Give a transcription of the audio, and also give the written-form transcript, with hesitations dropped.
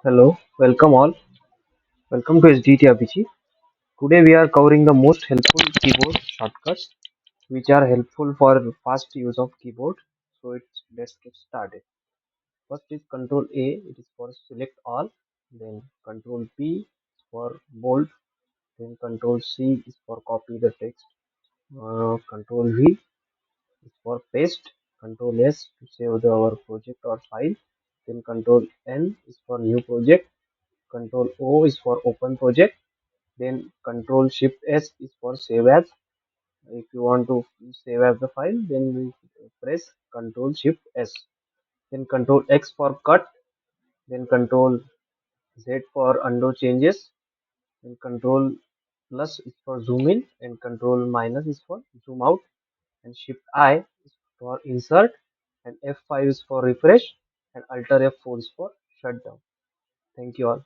Hello, welcome all. Welcome to SDT RPG. Today we are covering the most helpful keyboard shortcuts which are helpful for fast use of keyboard. Let's get started. First is Control A, it is for select all. Then Control P is for bold. Then Control C is for copy the text. Control V is for paste. Control S to save our project or file. Then Control N is for new project. Control O is for open project. Then Control Shift S is for save as. If you want to save as the file, then we press Control Shift S. Then Control X for cut. Then Control Z for undo changes. Then Control plus is for zoom in, and Control minus is for zoom out. And Shift I is for insert, and F5 is for refresh, and Alt F4 is for shutdown. Thank you all.